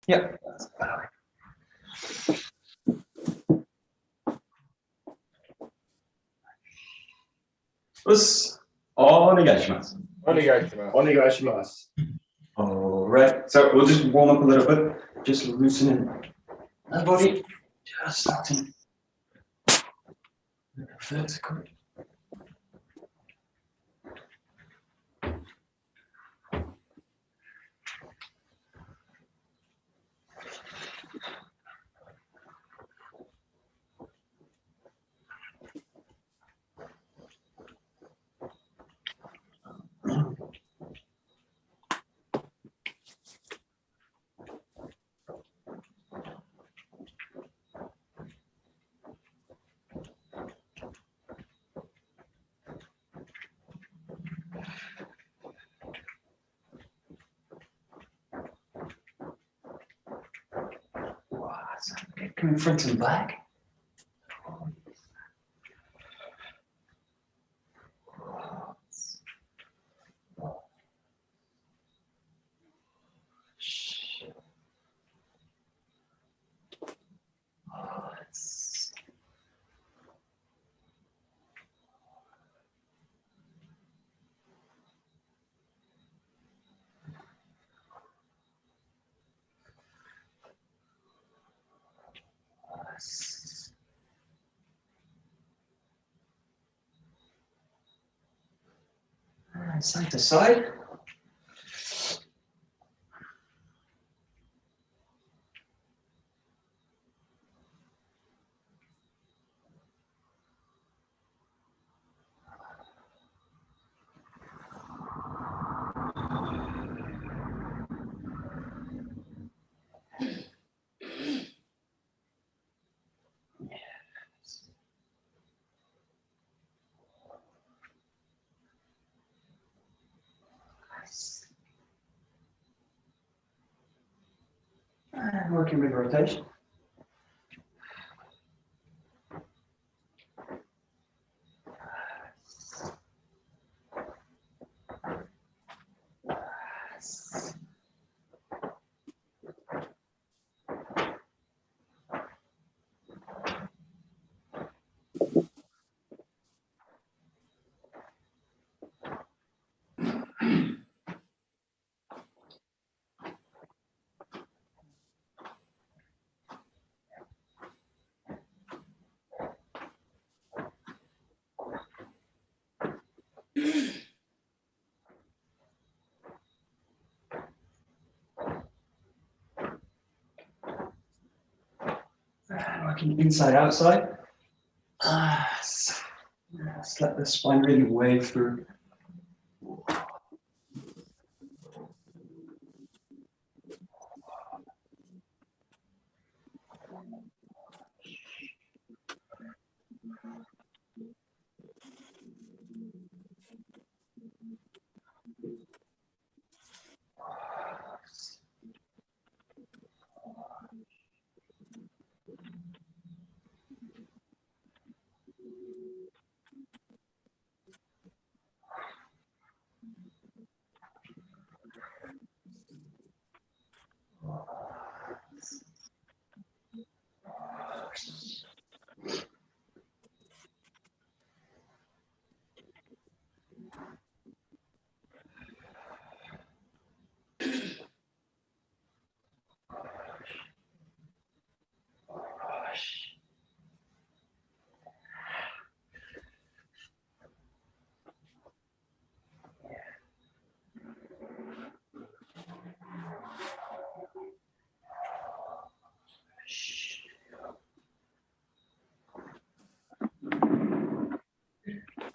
Yep. That's about it. うっす。お願いします。お願いします。お願いします。Alright, so we'll just warm up a little bit, just loosening the body, just starting vertical. Coming front and back. Side to side. And working with rotation. Working inside outside. Just let the spine really wave through.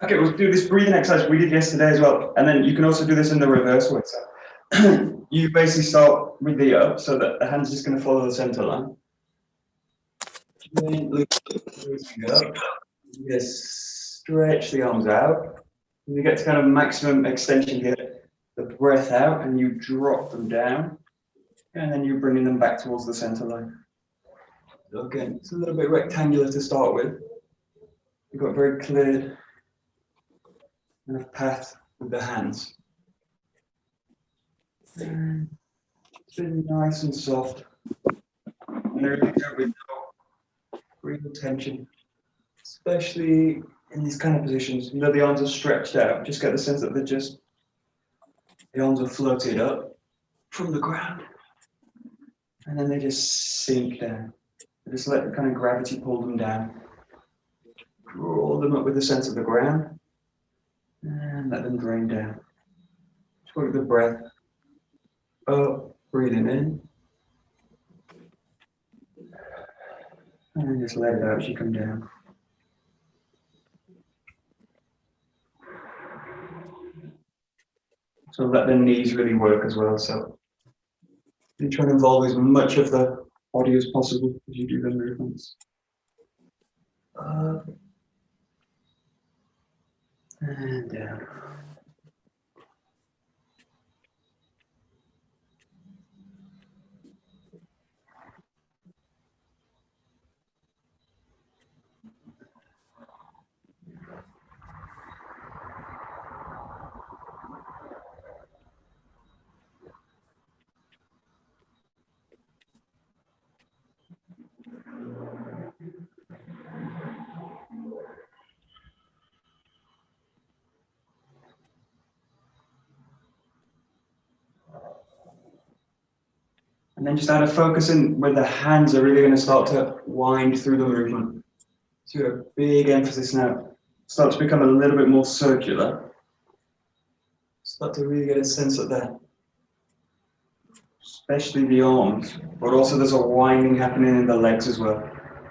Okay, we'll do this breathing exercise we did yesterday as well, and then you can also do this in the reverse way. So you basically start with the up, so that the hand's just going to follow the center line. Then up. Yes, stretch the arms out. And you get to kind of maximum extension here. The breath out, and you drop them down, and then you're bringing them back towards the center line. So again, it's a little bit rectangular to start with. You've got very clear kind of path with the hands. And it's really nice and soft. And they're really good with no real tension, especially in these kind of positions. You know, the arms are stretched out. Just get the sense that the arms are floated up from the ground, and then they just sink down. Just let the kind of gravity pull them down. Draw them up with the sense of the ground, and let them drain down. Just work the breath up, breathing in, and then just let it out as you come down. So let the knees really work as well. So you try to involve as much of the body as possible as you do the movements. Up and down. And then just out of focusing where the hands are really going to start to wind through the movement. So a big emphasis now. Start to become a little bit more circular. Start to really get a sense of that, especially the arms, but also there's a winding happening in the legs as well.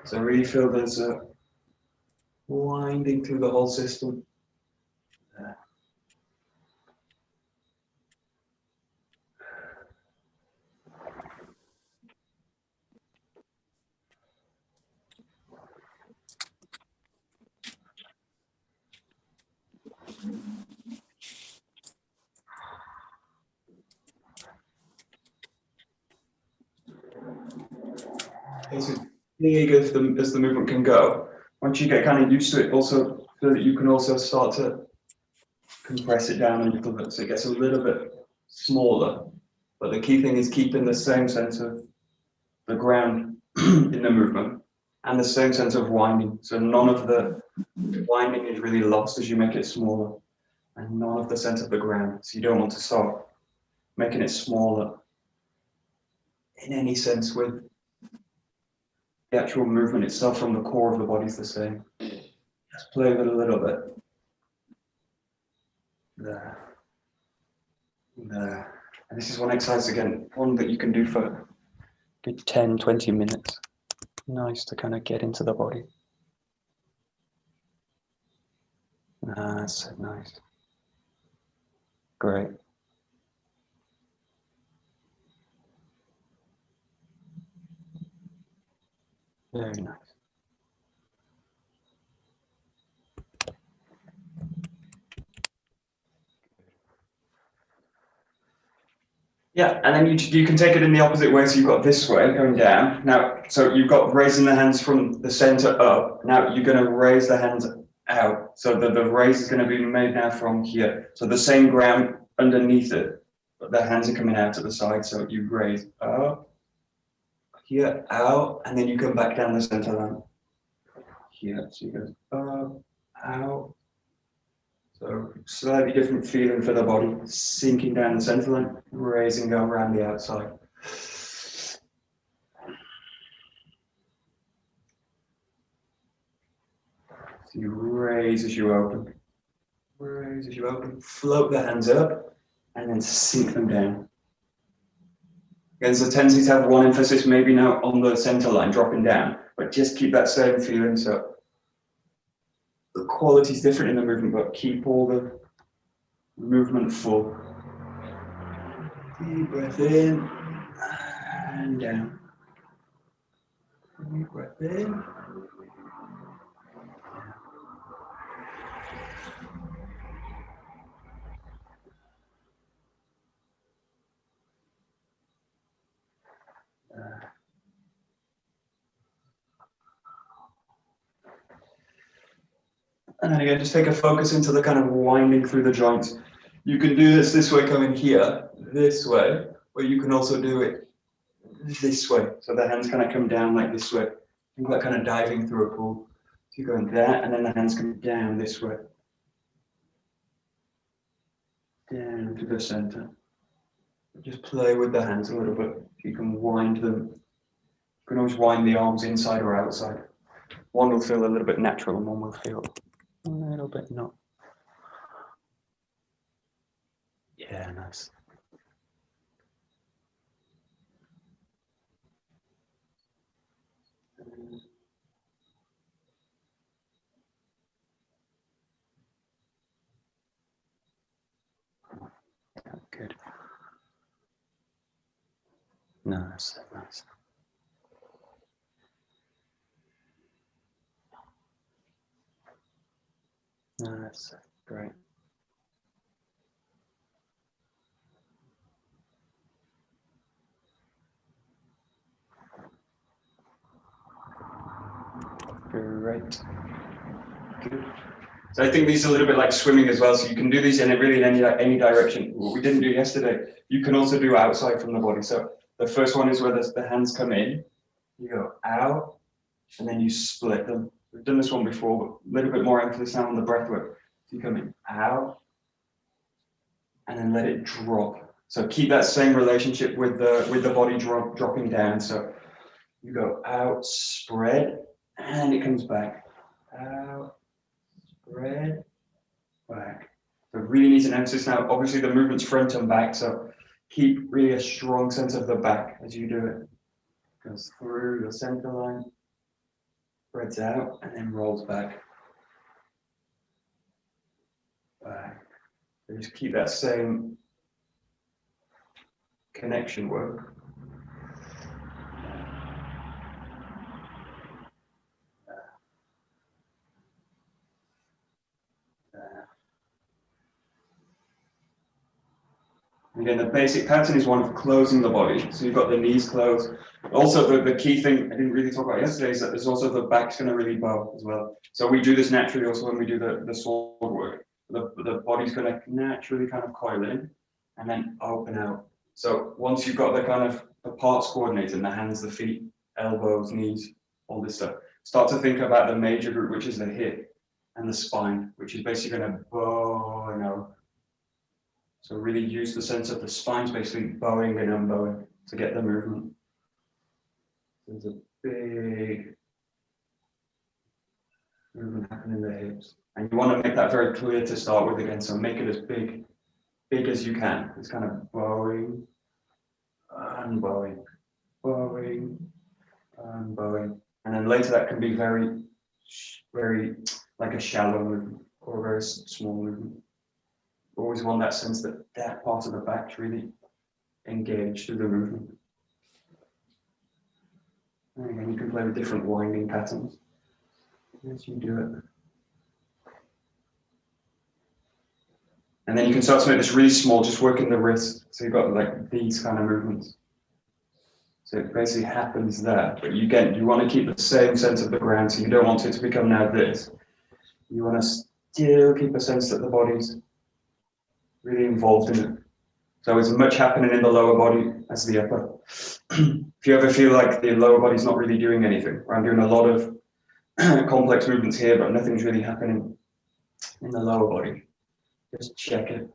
So I really feel there's a winding through the whole system. It's as big as the movement can go. Once you get kind of used to it, also feel that you can also start to compress it down a little bit, so it gets a little bit smaller. But the key thing is keeping the same sense of the ground in the movement and the same sense of winding. So none of the winding is really lost as you make it smaller, and none of the sense of the ground. So you don't want to start making it smaller in any sense with the actual movement itself from the core of the body is the same. Just play with it a little bit. There. There. And this is one exercise again, one that you can do for a good 10, 20 minutes. Nice to kind of get into the body. That's so nice. Great. Very nice. Yeah, and then you can take it in the opposite way. So you've got this way going down. Now, so you've got raising the hands from the center up. Now you're going to raise the hands out. So the raise is going to be made now from here. So the same ground underneath it, but the hands are coming out to the side. So you raise up, here, out, and then you come back down the center line. Here, so you go up, out. So slightly different feeling for the body, sinking down the center line, raising, go around the outside. So you raise as you open. Raise as you open, float the hands up, and then sink them down. Again, so tendency to have one emphasis maybe now on the center line, dropping down, but just keep that same feeling. So the quality is different in the movement, but keep all the movement full. Deep breath in and down. Deep breath in. And then again, just take a focus into the kind of winding through the joints. You can do this way coming here, this way, or you can also do it this way. So the hands kind of come down like this way. Think like kind of diving through a pool. So you're going there, and then the hands come down this way. Down to the center. Just play with the hands a little bit. You can wind them. You can always wind the arms inside or outside. One will feel a little bit natural, and one will feel a little bit not. Yeah, nice. Good. Nice, nice. Nice, great. Great. Good. So I think these are a little bit like swimming as well. So you can do these in really in any direction. What we didn't do yesterday, you can also do outside from the body. So the first one is where the hands come in. You go out, and then you split them. We've done this one before, but a little bit more emphasis now on the breath work. So you come in out, and then let it drop. So keep that same relationship with the body dropping down. So you go out, spread, and it comes back. Out, spread, back. So really needs an emphasis now. Obviously the movement's front and back, so keep really a strong sense of the back as you do it. Goes through your center line, spreads out, and then rolls back. Back. So just keep that same connection work. Again, the basic pattern is one of closing the body. So you've got the knees closed. Also, the key thing I didn't really talk about yesterday is that there's also the back's going to really bow as well. So we do this naturally also when we do the sword work. The body's going to naturally kind of coil in and then open out. So once you've got the kind of the parts coordinated, the hands, the feet, elbows, knees, all this stuff, start to think about the major group, which is the hip and the spine, which is basically going to bow and out. So really use the sense of the spine's basically bowing and unbowing to get the movement. There's a big movement happening in the hips. And you want to make that very clear to start with again. So make it as big as you can. It's kind of bowing, unbowing, bowing, unbowing. And then later that can be very like a shallow movement or a very small movement. Always want that sense that that part of the back's really engaged through the movement. And again, you can play with different winding patterns as you do it. And then you can start to make this really small, just working the wrist. So you've got like these kind of movements. So it basically happens there, but you want to keep the same sense of the ground. So you don't want it to become now this. You want to still keep a sense that the body's really involved in it. So as much happening in the lower body as the upper. If you ever feel like the lower body's not really doing anything, or I'm doing a lot of complex movements here, but nothing's really happening in the lower body, just check it.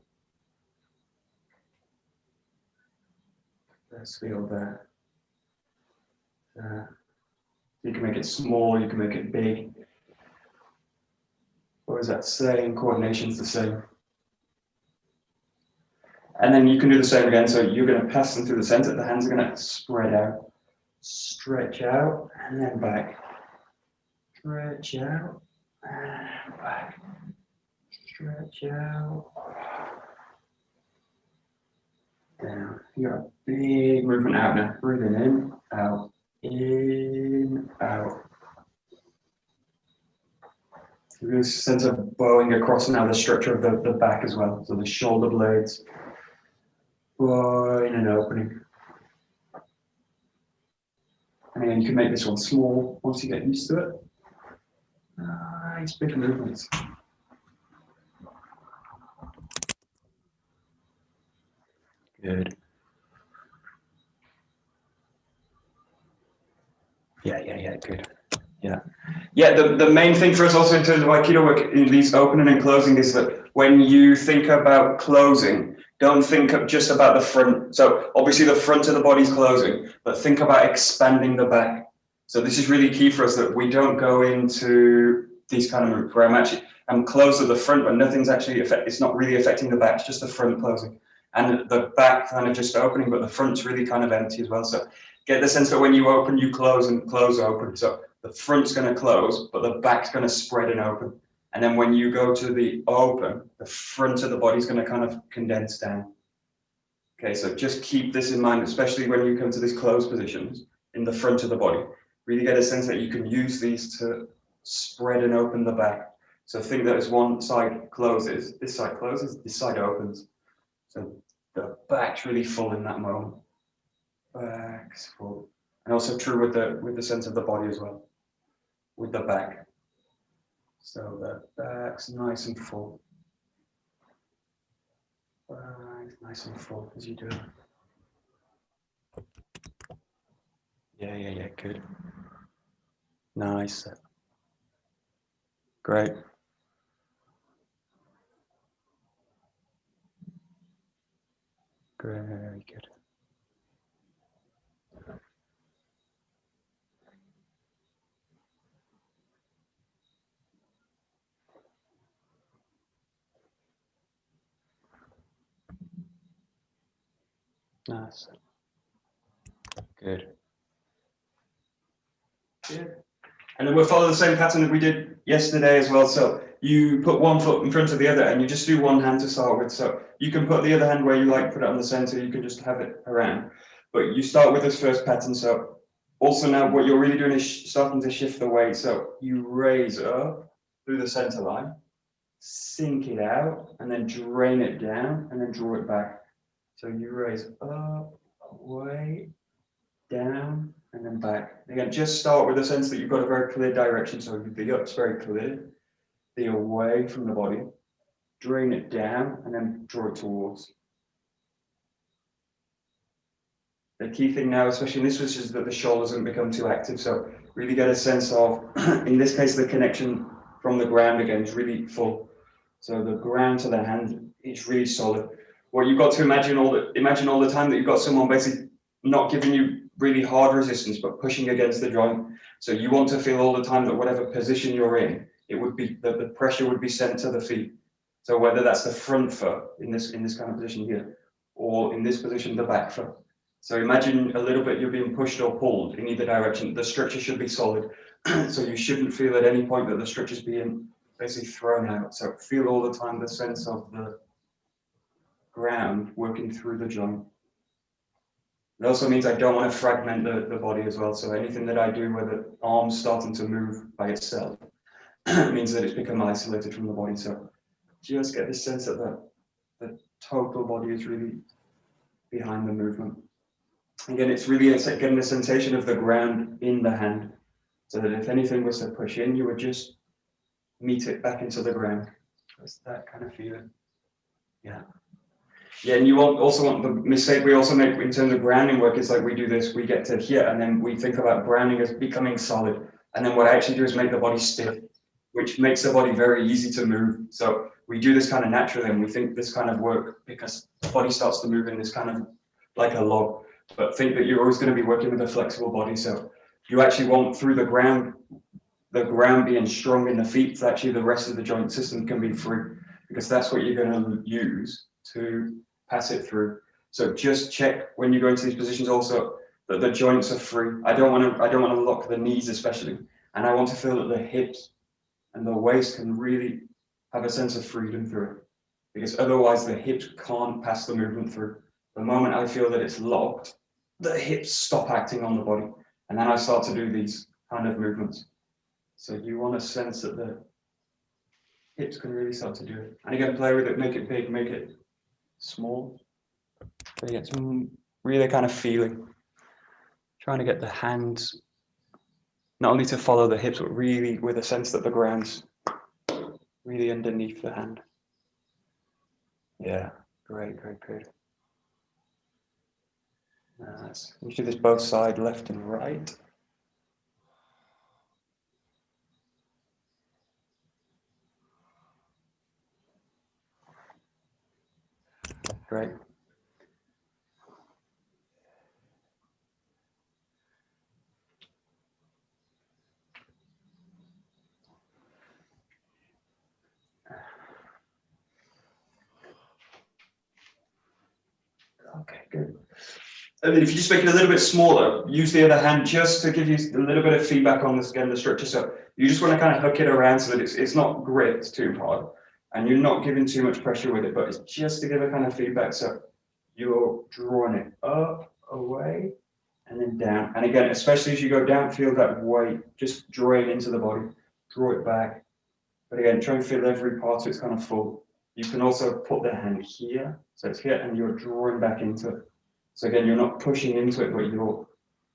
Let's feel that. You can make it small, you can make it big. What is that saying? Coordination's the same. And then you can do the same again. So you're going to pass them through the center. The hands are going to spread out, stretch out, and then back. Stretch out, and back. Stretch out. Down. You got a big movement out now. Breathing in, out, out. Really sense of bowing across now the structure of the back as well. So the shoulder blades. Bowing and opening. And again, you can make this one small once you get used to it. Nice big movements. Good. Yeah, good. Yeah, the main thing for us also in terms of Aikido work in these opening and closing is that when you think about closing, don't think just about the front. So obviously the front of the body's closing, but think about expanding the back. So this is really key for us, that we don't go into these kind of moves where I'm closed at the front, but nothing's actually it's not really affecting the back, it's just the front closing. And the back kind of just opening, but the front's really kind of empty as well. So get the sense that when you open, you close and close open. So the front's going to close, but the back's going to spread and open. And then when you go to the open, the front of the body's going to kind of condense down. Okay, so just keep this in mind, especially when you come to these closed positions in the front of the body. Really get a sense that you can use these to spread and open the back. So think that as one side closes, this side opens. So the back's really full in that moment. Back's full. And also true with the sense of the body as well, with the back. So the back's nice and full. Back's nice and full as you do it. Yeah, good. Nice. Great. Very good. Nice. Good. Yeah. And then we'll follow the same pattern that we did yesterday as well. So you put one foot in front of the other and you just do one hand to start with. So you can put the other hand where you like, put it on the center, you can just have it around. But you start with this first pattern. So also now what you're really doing is starting to shift the weight. So you raise up through the center line, sink it out, and then drain it down, and then draw it back. So you raise up, away, down, and then back. Again, just start with the sense that you've got a very clear direction. So the up's very clear, the away from the body, drain it down, and then draw it towards. The key thing now, especially in this position, is that the shoulders don't become too active. So really get a sense of, in this case, the connection from the ground again is really full. So the ground to the hand is really solid. What you've got to imagine all the time that you've got someone basically not giving you really hard resistance, but pushing against the joint. So you want to feel all the time that whatever position you're in, it would be that the pressure would be sent to the feet. So whether that's the front foot in this kind of position here, or in this position, the back foot. So imagine a little bit you're being pushed or pulled in either direction. The structure should be solid. So you shouldn't feel at any point that the structure is being basically thrown out. So feel all the time the sense of the ground working through the joint. It also means I don't want to fragment the body as well. So anything that I do where the arm's starting to move by itself means that it's become isolated from the body. So just get this sense that the total body is really behind the movement. Again, it's really getting the sensation of the ground in the hand, so that if anything was to push in, you would just meet it back into the ground. It's that kind of feeling. Yeah. Yeah, and you also want the mistake we also make in terms of grounding work is like we do this, we get to here, and then we think about grounding as becoming solid. And then what I actually do is make the body stiff, which makes the body very easy to move. So we do this kind of naturally, and we think this kind of work because the body starts to move in this kind of like a log. But think that you're always going to be working with a flexible body. So you actually want through the ground being strong in the feet, so actually the rest of the joint system can be free, because that's what you're going to use to pass it through. So just check when you go into these positions also that the joints are free. I don't want to lock the knees especially, and I want to feel that the hips and the waist can really have a sense of freedom through it, because otherwise the hips can't pass the movement through. The moment I feel that it's locked, the hips stop acting on the body, and then I start to do these kind of movements. So you want to sense that the hips can really start to do it. And again, play with it, make it big, make it small. So you get some really kind of feeling. Trying to get the hands not only to follow the hips, but really with a sense that the ground's really underneath the hand. Yeah, great. Nice. We do this both sides, left and right. Great. Okay, good. And then if you just make it a little bit smaller, use the other hand just to give you a little bit of feedback on this, again, the structure. So you just want to kind of hook it around so that it's not gripped too hard and you're not giving too much pressure with it, but it's just to give a kind of feedback. So you're drawing it up, away, and then down. And again, especially as you go down, feel that weight just drain into the body, draw it back. But again, try and feel every part so it's kind of full. You can also put the hand here, so it's here, and you're drawing back into it. So again, you're not pushing into it, but you're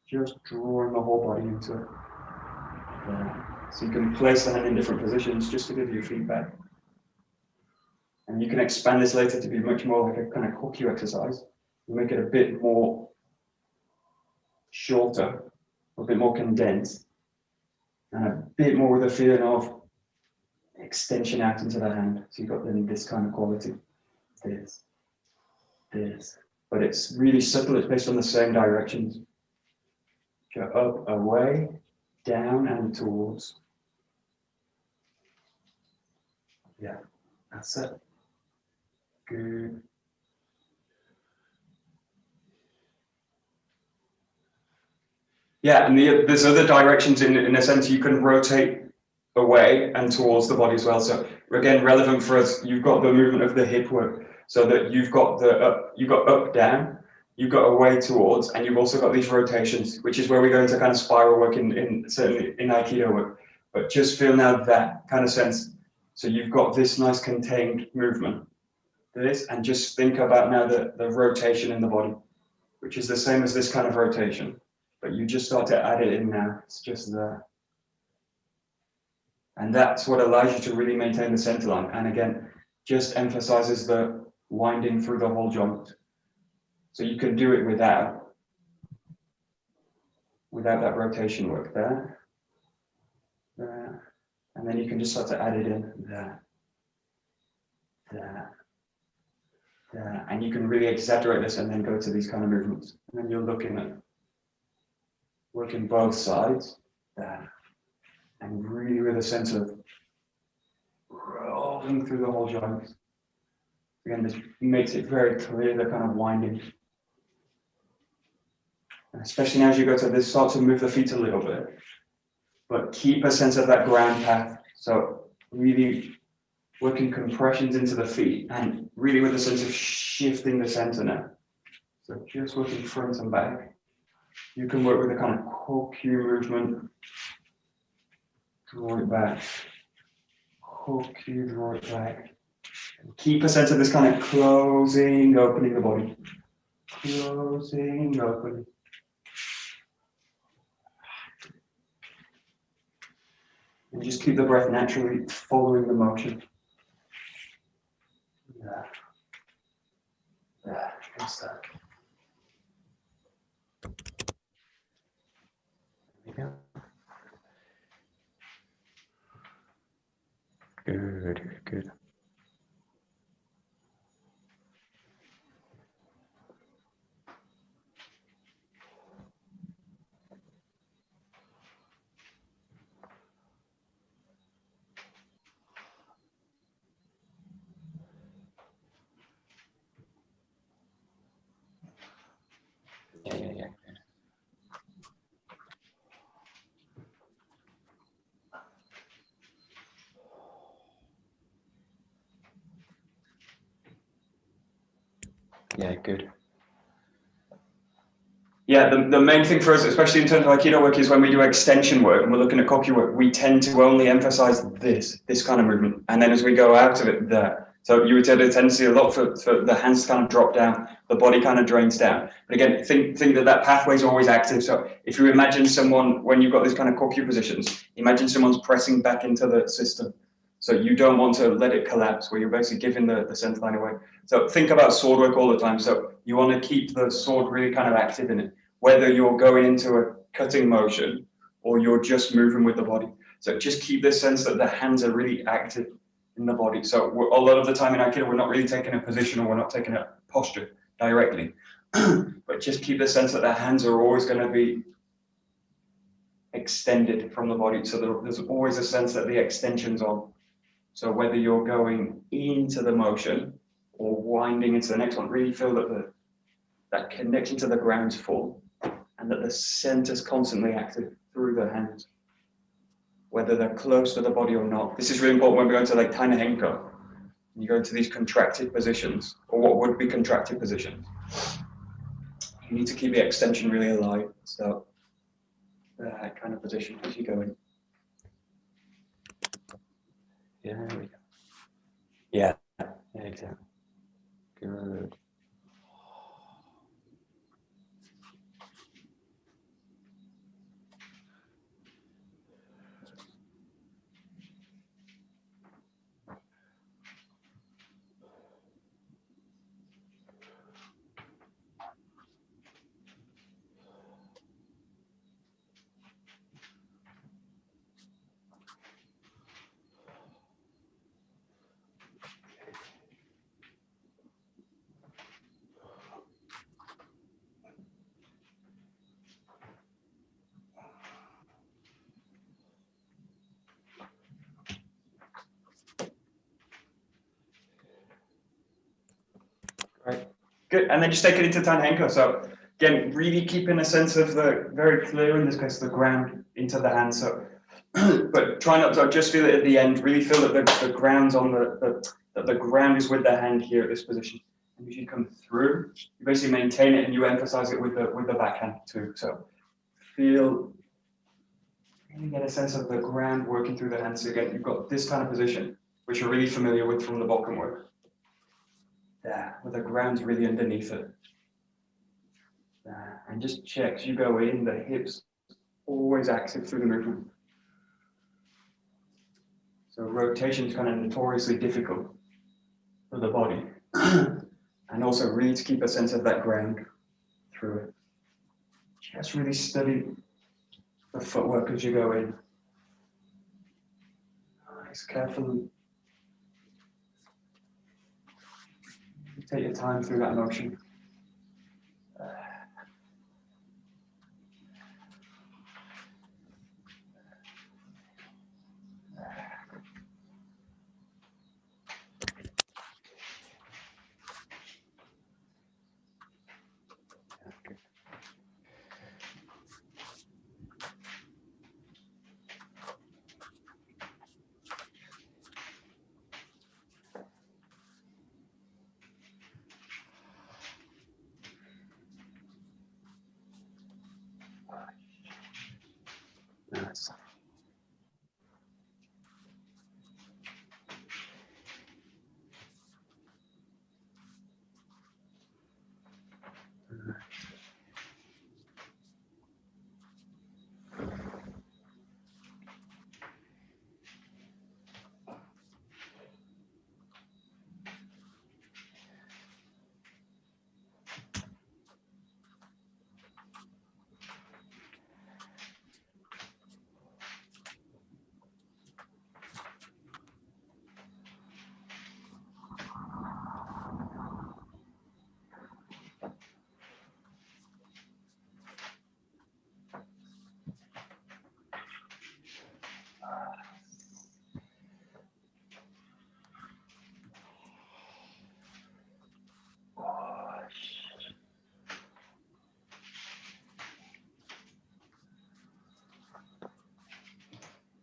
just drawing the whole body into it. Yeah. So you can place the hand in different positions just to give you feedback. And you can expand this later to be much more like a kind of 𝒂𝒄𝒄𝒖𝒊𝒔𝒄𝒄 exercise. You make it a bit more shorter, a bit more condensed, and a bit more with a feeling of extension out into the hand. So you've got then this kind of quality. This. But it's really subtle, it's based on the same directions. Go up, away, down, and towards. Yeah, that's it. Good. Yeah, and there's other directions in a sense. You can rotate away and towards the body as well. So again, relevant for us, you've got the movement of the hip work, so that you've got up, down, you've got away towards, and you've also got these rotations, which is where we go into kind of spiral work certainly in Aikido work. But just feel now that kind of sense. So you've got this nice contained movement, this, and just think about now the rotation in the body, which is the same as this kind of rotation, but you just start to add it in now. It's just there. And that's what allows you to really maintain the center line. And again, just emphasizes the winding through the whole joint. So you can do it without that rotation work there. And then you can just start to add it in there. And you can really exaggerate this and then go to these kind of movements. And then you're looking at working both sides there. And really with a sense of rolling through the whole joint. Again, this makes it very clear the kind of winding. And especially now as you go to this, start to move the feet a little bit, but keep a sense of that ground path. So really working compressions into the feet and really with a sense of shifting the center now. So just working front and back. You can work with a kind of 𝒂𝒄𝒄 movement. Draw it back. 𝒂𝒄𝒄, draw it back. Keep a sense of this kind of closing, opening the body. Closing, opening. And just keep the breath naturally following the motion. Yeah, that's that. There we go. Good. Yeah. Yeah, good. Yeah, the main thing for us, especially in terms of Aikido work, is when we do extension work and we're looking at 𝒂𝒄𝒄 work, we tend to only emphasize this kind of movement. And then as we go out of it, there. So you would have a tendency a lot for the hands to kind of drop down, the body kind of drains down. But again, think that pathway is always active. So if you imagine someone, when you've got this kind of 𝒂𝒄𝒄 positions, imagine someone's pressing back into the system. So you don't want to let it collapse where you're basically giving the center line away. So think about sword work all the time. So you want to keep the sword really kind of active in it, whether you're going into a cutting motion or you're just moving with the body. So just keep this sense that the hands are really active. in the body. So a lot of the time in Aikido, we're not really taking a position or we're not taking a posture directly, but just keep the sense that the hands are always going to be extended from the body. So there's always a sense that the extension's on. So whether you're going into the motion or winding into the next one, really feel that that connection to the ground's full and that the center's constantly active through the hands, whether they're close to the body or not. This is really important when we go into like Tana Henko. You go into these contracted positions, or what would be contracted positions. You need to keep the extension really alive. So that kind of position as you go in. Yeah, there we go. Yeah, exactly. Good. Right. Good. And then just take it into Tanhenko. So again, really keeping a sense of the very clear in this case, the ground into the hand. So, but try not to just feel it at the end. Really feel that the ground's on that the ground is with the hand here at this position. And as you come through, you basically maintain it and you emphasize it with the backhand too. So really get a sense of the ground working through the hands. So again, you've got this kind of position, which you're really familiar with from the BOKKEN work. There, where the ground's really underneath it. There. And just check as you go in, the hips always active through the movement. So rotation is kind of notoriously difficult for the body. And also really to keep a sense of that ground through it. Just really study the footwork as you go in. Nice, carefully. Take your time through that motion. Nice.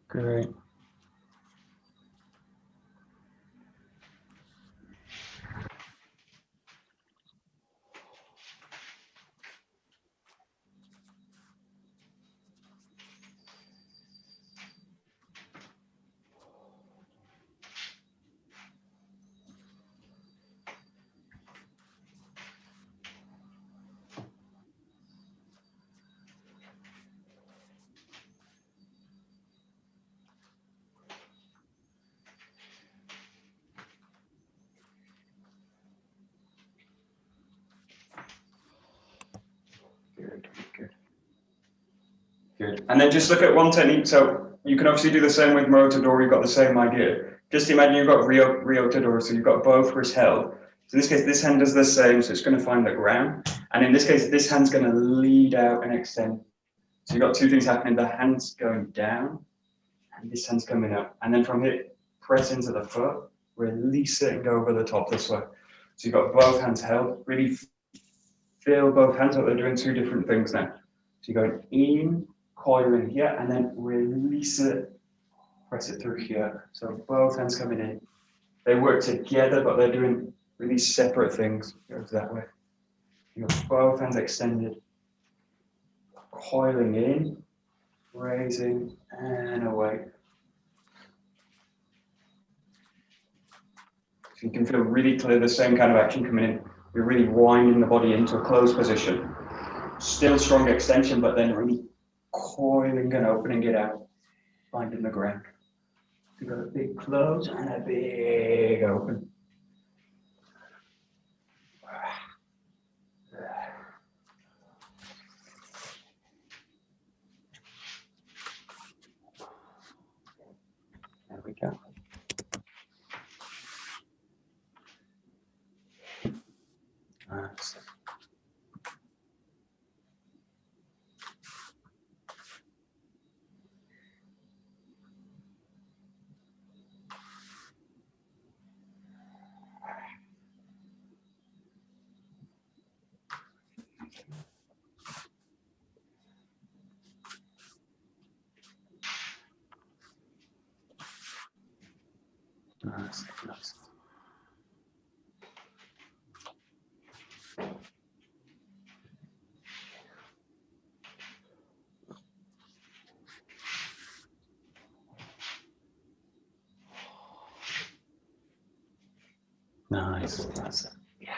Great. Good. And then just look at one technique. So you can obviously do the same with Moroto-do, you've got the same idea. just imagine you've got Ryotadori, so you've got both wrists held. So in this case, this hand does the same, so it's going to find the ground. And in this case, this hand's going to lead out and extend. So you've got two things happening. The hand's going down, and this hand's coming up. And then from here, press into the foot, release it, and go over the top this way. So you've got both hands held. Really feel both hands, but they're doing two different things now. So you're going in, coiling here, and then release it, press it through here. So both hands coming in. They work together, but they're doing really separate things. It goes that way. You've got both hands extended. Coiling in, raising, and away. So you can feel really clear the same kind of action coming in. You're really winding the body into a closed position. Still strong extension, but then really coiling and opening it out, finding the ground. You've got a big close and a big open. There we go. Nice. Nice, nice. Nice, nice. Yeah.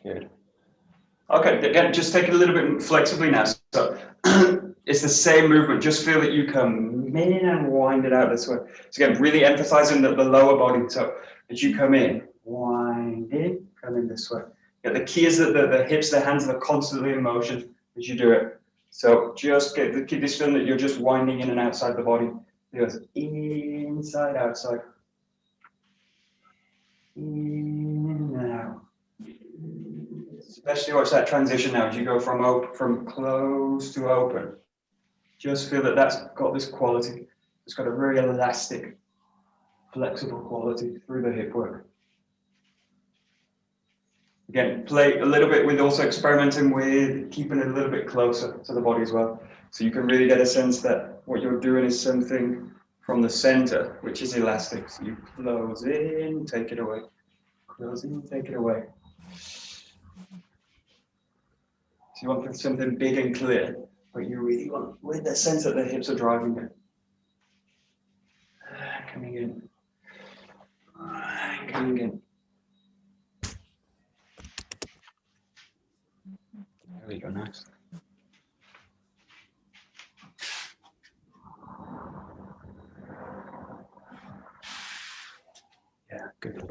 Good. Okay, again, just take it a little bit flexibly now. So it's the same movement, just feel that you come in and wind it out this way. So again, really emphasizing the lower body. So as you come in, wind in, come in this way. Yeah, the key is that the hips, the hands are constantly in motion as you do it. So just keep this feeling that you're just winding in and outside the body. It goes inside, outside. In and out. Especially watch that transition now as you go from close to open. Just feel that that's got this quality. It's got a very elastic, flexible quality through the hip work. Again, play a little bit with also experimenting with keeping it a little bit closer to the body as well. So you can really get a sense that what you're doing is something from the center, which is elastic. So you close in, take it away. Close in, take it away. So you want something big and clear, but you really want with the sense that the hips are driving it. Coming in. Coming in. There we go, nice. Yeah, good.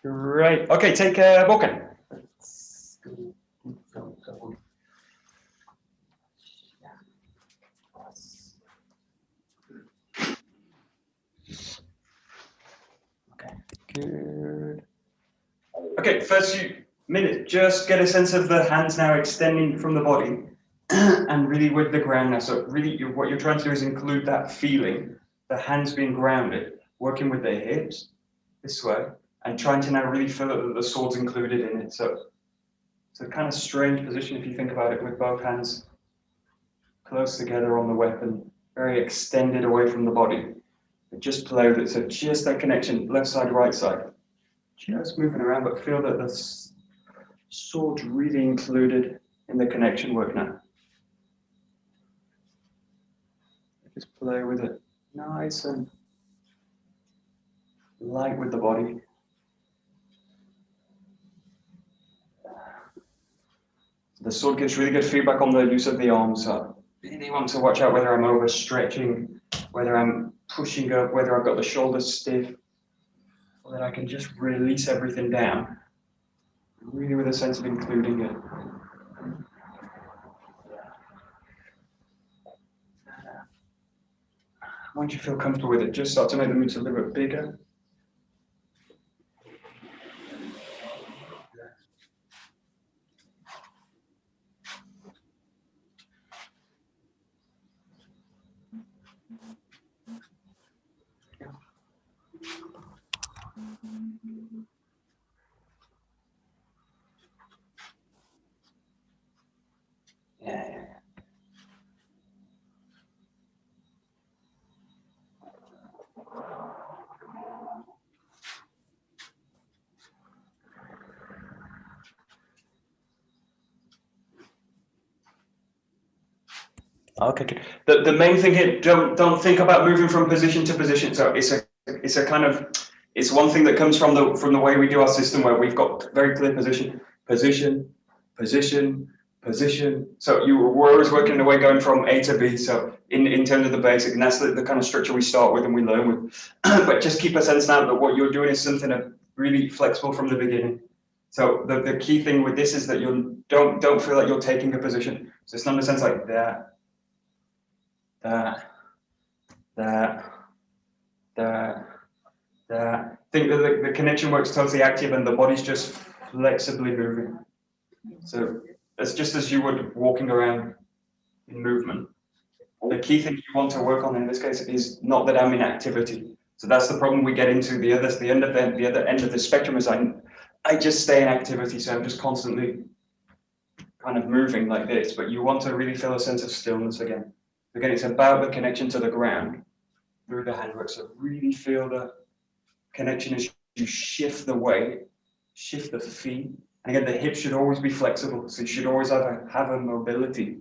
Great. Okay, take BOKKEN. Okay, good. Okay, first few minutes, just get a sense of the hands now extending from the body and really with the ground now. So really what you're trying to do is include that feeling, the hands being grounded, working with their hips this way, and trying to now really feel that the sword's included in it. So it's a kind of strange position if you think about it, with both hands close together on the weapon, very extended away from the body. But just play with it, so just that connection, left side, right side. Just moving around, but feel that the sword's really included in the connection work now. Just play with it, nice and light with the body. The sword gives really good feedback on the use of the arms. So I really want to watch out whether I'm overstretching, whether I'm pushing up, whether I've got the shoulders stiff, or that I can just release everything down, really with a sense of including it. Once you feel comfortable with it, just start to make the moves a little bit bigger. Yeah. Okay. The main thing here, don't think about moving from position to position. So it's a kind of, it's one thing that comes from the way we do our system, where we've got very clear position. So we're always working in a way going from A to B. So in terms of the basic, and that's the kind of structure we start with and we learn with. But just keep a sense now that what you're doing is something really flexible from the beginning. So the key thing with this is that you don't feel like you're taking a position. So it's not in a sense like that. Think that the connection works totally active and the body's just flexibly moving. So it's just as you would walking around in movement. The key thing you want to work on in this case is not that I'm in activity. So that's the problem we get into. The other end of the spectrum is I just stay in activity. So I'm just constantly kind of moving like this, but you want to really feel a sense of stillness again. Again, it's about the connection to the ground through the handwork. So really feel the connection as you shift the weight, shift the feet. And again, the hips should always be flexible. So you should always have a mobility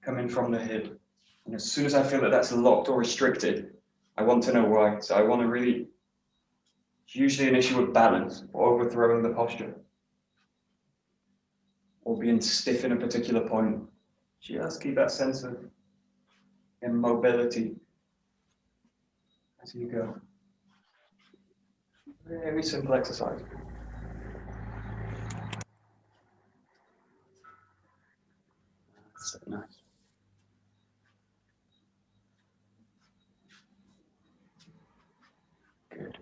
coming from the hip. And as soon as I feel that that's locked or restricted, I want to know why. So I want to really, it's usually an issue with balance or overthrowing the posture, or being stiff in a particular point. Just keep that sense of mobility as you go. Very simple exercise. So nice. Good.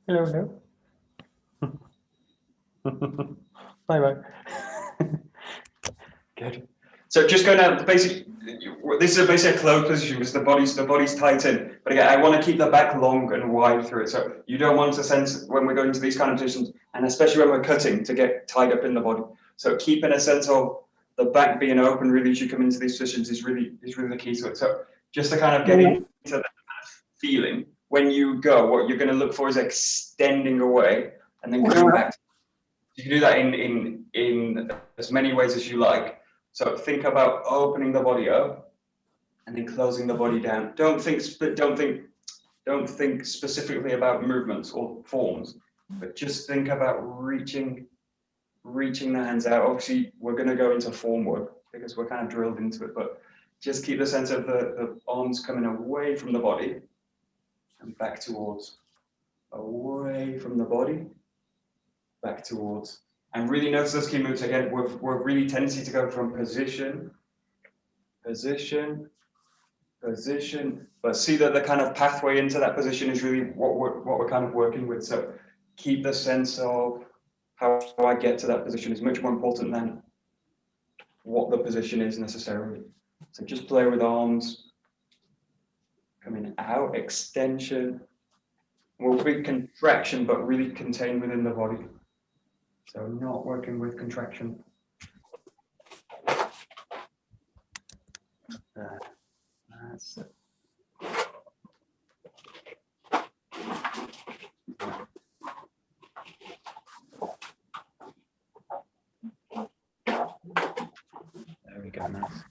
Hello. Bye. Good. So just going down the basic. This is a basic closed position because the body's tight in. But again, I want to keep the back long and wide through it. So you don't want to sense when we're going into these kind of positions, and especially when we're cutting, to get tied up in the body. So keeping a sense of the back being open really as you come into these positions is really the key to it. So just to kind of get into that feeling. When you go, what you're going to look for is extending away and then coming back. You can do that in as many ways as you like. So think about opening the body up and then closing the body down. Don't think specifically about movements or forms, but just think about reaching the hands out. Obviously, we're going to go into form work because we're kind of drilled into it, but just keep the sense of the arms coming away from the body and back towards, away from the body, back towards. And really notice those key moves again. We're really tendency to go from position, position, position, but see that the kind of pathway into that position is really what we're kind of working with. So keep the sense of how I get to that position is much more important than what the position is necessarily. So just play with arms, coming out, extension. We'll be contraction, but really contained within the body. So not working with contraction. That's it. There we go, nice.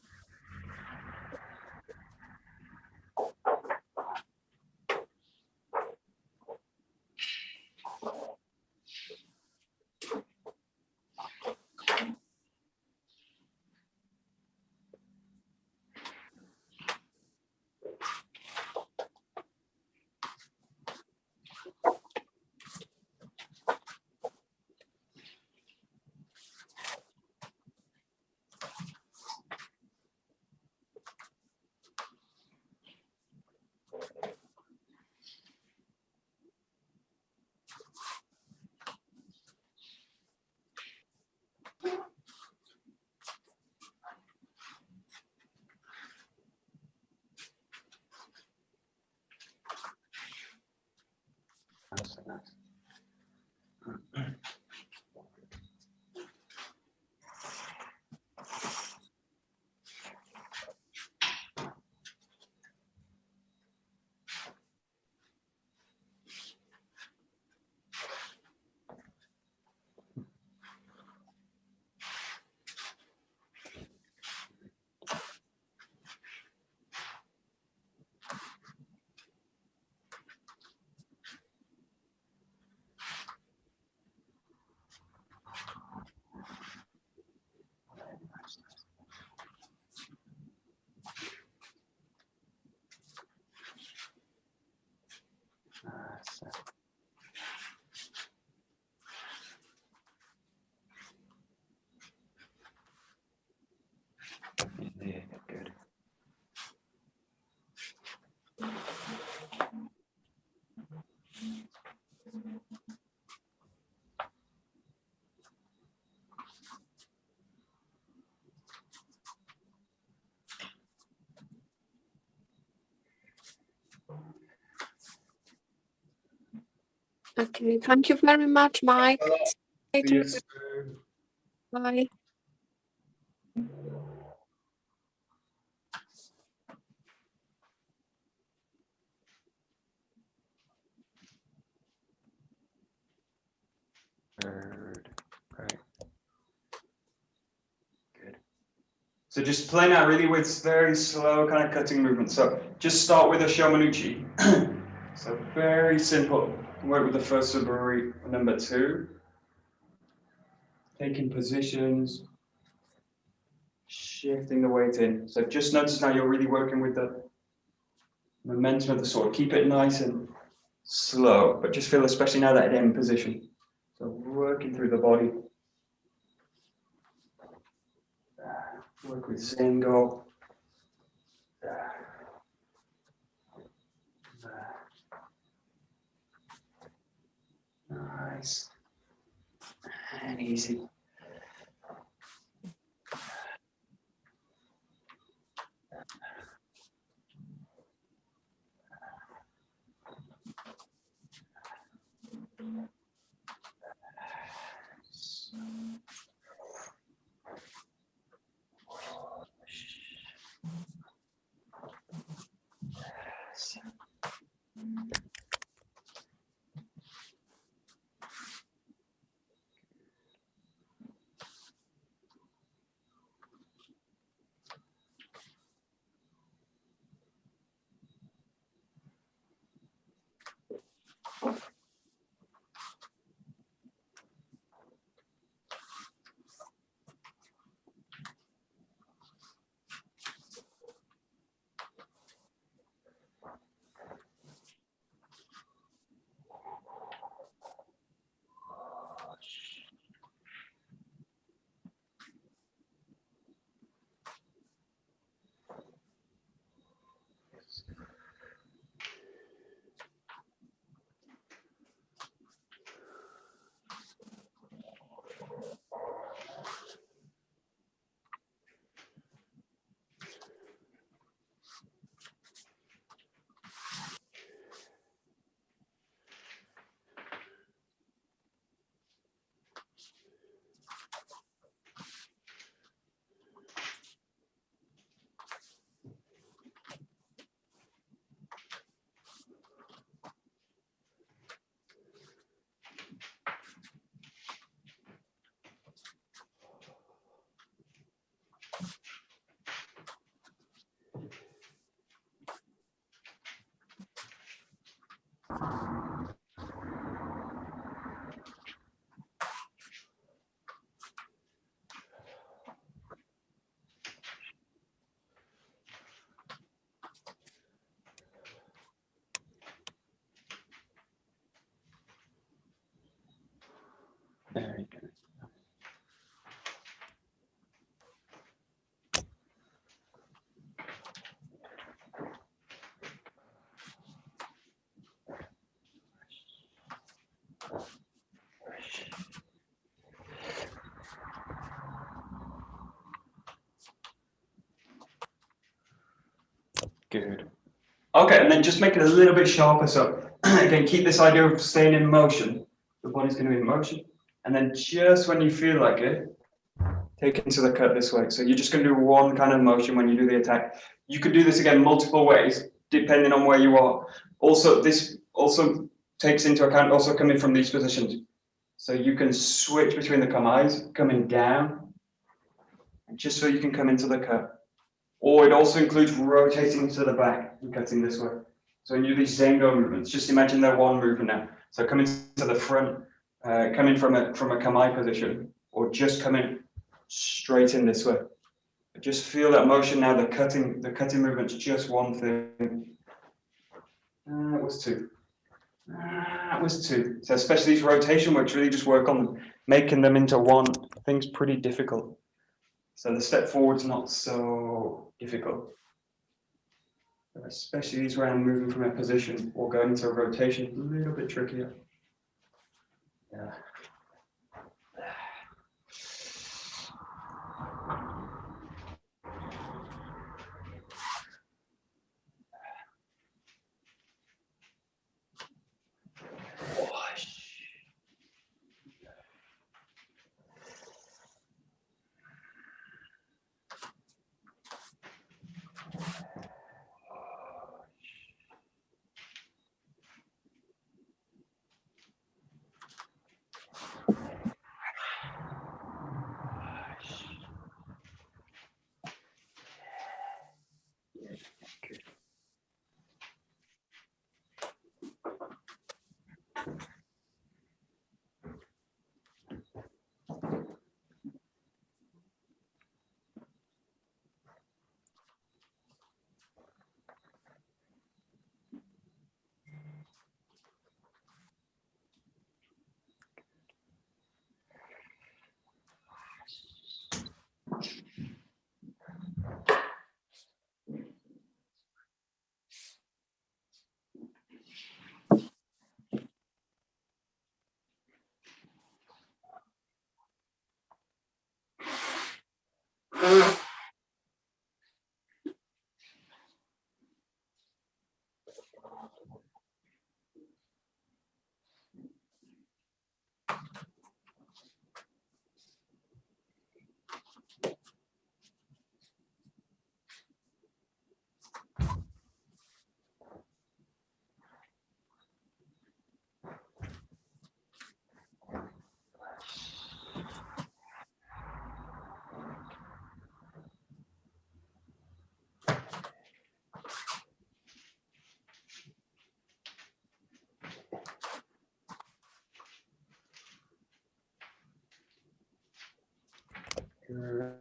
Yeah, good. Okay, thank you very much, Mike. Yes. Bye. Great. Good. So just playing out really with very slow kind of cutting movements. So just start with a Shomanuchi. So very simple. Work with the first Suburi, number 2. Taking positions, shifting the weight in. So just notice now you're really working with the momentum of the sword. Keep it nice and slow, but just feel especially now that end position. So working through the body. Work with single. Nice and easy. There you go. Good. Okay, and then just make it a little bit sharper. So again, keep this idea of staying in motion. The body's going to be in motion. And then just when you feel like it, take it into the cut this way. So you're just going to do one kind of motion when you do the attack. You could do this again multiple ways, depending on where you are. Also, this also takes into account also coming from these positions. So you can switch between the kamais, coming down, just so you can come into the cut. Or it also includes rotating to the back and cutting this way. So when you do these Zengo movements, just imagine they're one movement now. So coming to the front, coming from a kamai position, or just coming straight in this way. Just feel that motion now. The cutting movement's just one thing. It was two. It was two. So especially these rotation works, really just work on making them into one. Thing's pretty difficult. So the step forward's not so difficult. Especially these where I'm moving from a position or going into a rotation, a little bit trickier. Yeah.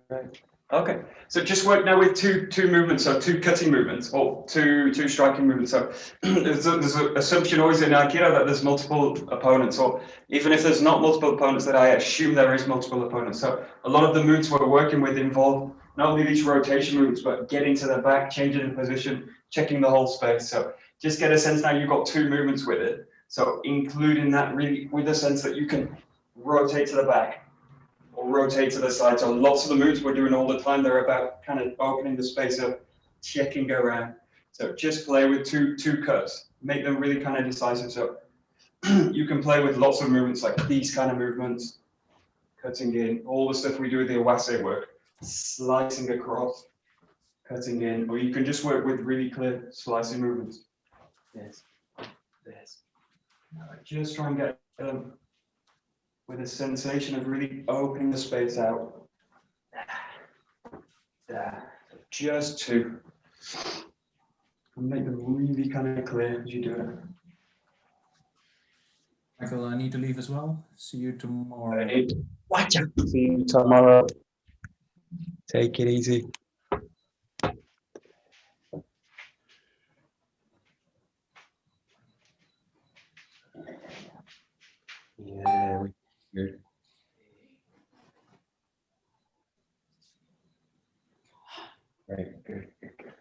Right. Okay, so just work now with two movements, so two cutting movements or two striking movements. So there's an assumption always in Aikido that there's multiple opponents, or even if there's not multiple opponents, that I assume there is multiple opponents. So a lot of the moves we're working with involve not only these rotation movements, but getting to the back, changing the position, checking the whole space. So just get a sense now you've got two movements with it. So including that really with a sense that you can rotate to the back or rotate to the side. So lots of the moves we're doing all the time, they're about kind of opening the space up, checking around. So just play with two cuts, make them really kind of decisive. So you can play with lots of movements like these kind of movements, cutting in, all the stuff we do with the 𝒂𝒂𝒄𝒂𝒄 work, slicing across, cutting in, or you can just work with really clear slicing movements. Yes, this. Just try and get them with a sensation of really opening the space out. Just two. And make them really kind of clear as you do it. Michael, I need to leave as well. See you tomorrow. Watch out. See you tomorrow. Take it easy. Yeah, good. Great, good, good, good.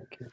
Okay.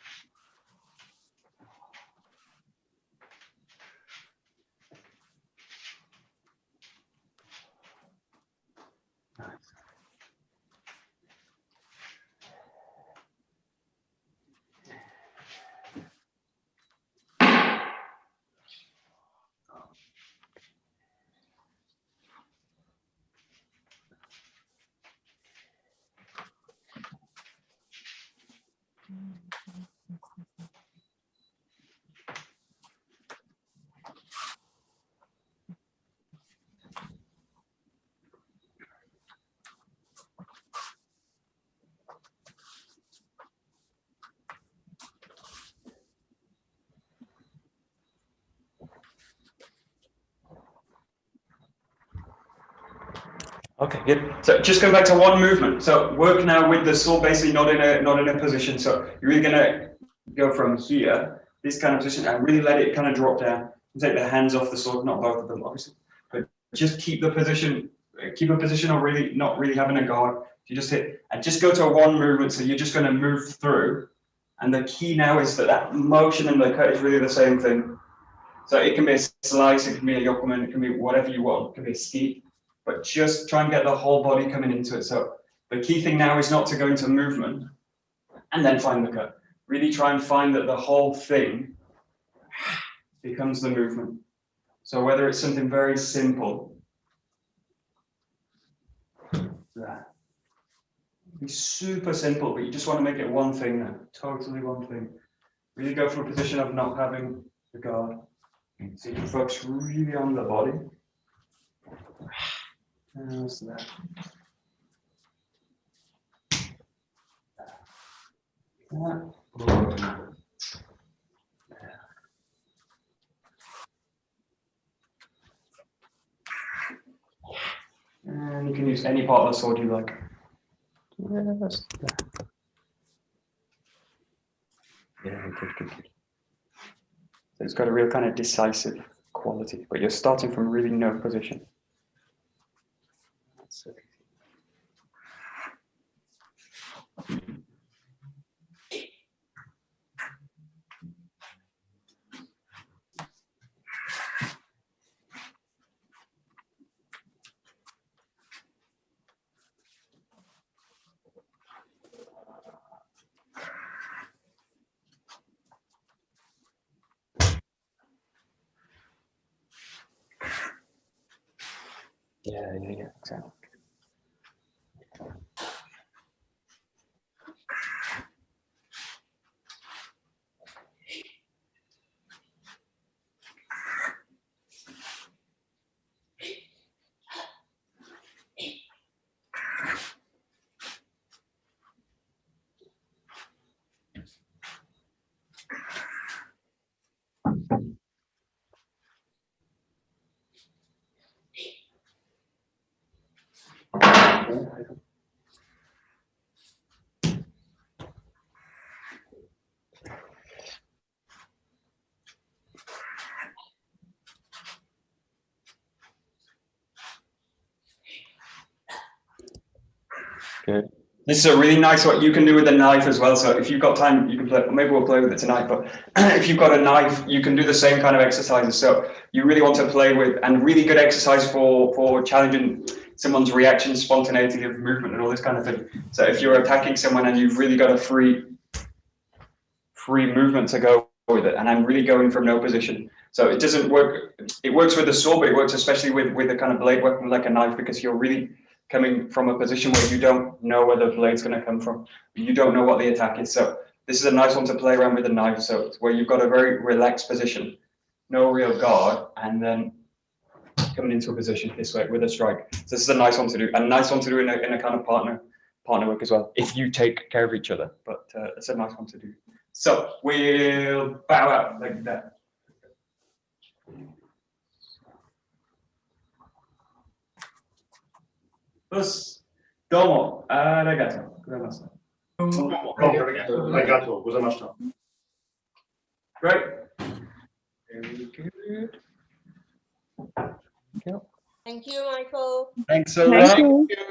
Okay, good. So just going back to one movement. So work now with the sword basically not in a position. So you're really gonna go from here, this kind of position, and really let it kind of drop down. Take the hands off the sword, not both of them obviously, but just keep the position. Keep a position of really not really having a guard. You just hit and just go to a one movement. So you're just going to move through, and the key now is that motion and the cut is really the same thing. So it can be a slice, it can be a yokomen, it can be whatever you want, it can be a ski. But just try and get the whole body coming into it. So the key thing now is not to go into movement and then find the cut. Really try and find that the whole thing becomes the movement. So whether it's something very simple, that. Be super simple, but you just want to make it one thing now, totally one thing. Really go from a position of not having the guard. So you can focus really on the body. How's that? And you can use any part of the sword you like. Yes. Yeah, good, good, good. So it's got a real kind of decisive quality, but you're starting from really no position. That's okay. Yeah, exactly. Good. This is a really nice what you can do with a knife as well. So if you've got time, you can play. Maybe we'll play with it tonight. But if you've got a knife, you can do the same kind of exercises. So you really want to play with, and really good exercise for challenging someone's reaction, spontaneity of movement, and all this kind of thing. So if you're attacking someone and you've really got a free movement to go with it, and I'm really going from no position, So it doesn't work. It works with the sword, but it works especially with a kind of blade weapon like a knife, because you're really coming from a position where you don't know where the blade's going to come from. You don't know what the attack is. So this is a nice one to play around with a knife. So it's where you've got a very relaxed position, no real guard, and then coming into a position this way with a strike. So this is a nice one to do, and nice one to do in a kind of partner work as well, if you take care of each other. But it's a nice one to do. So we'll bow out like that. どうもありがとうございました。ありがとうございました。Great. Very good. Thank you, Michael. Thanks a lot. Thank you.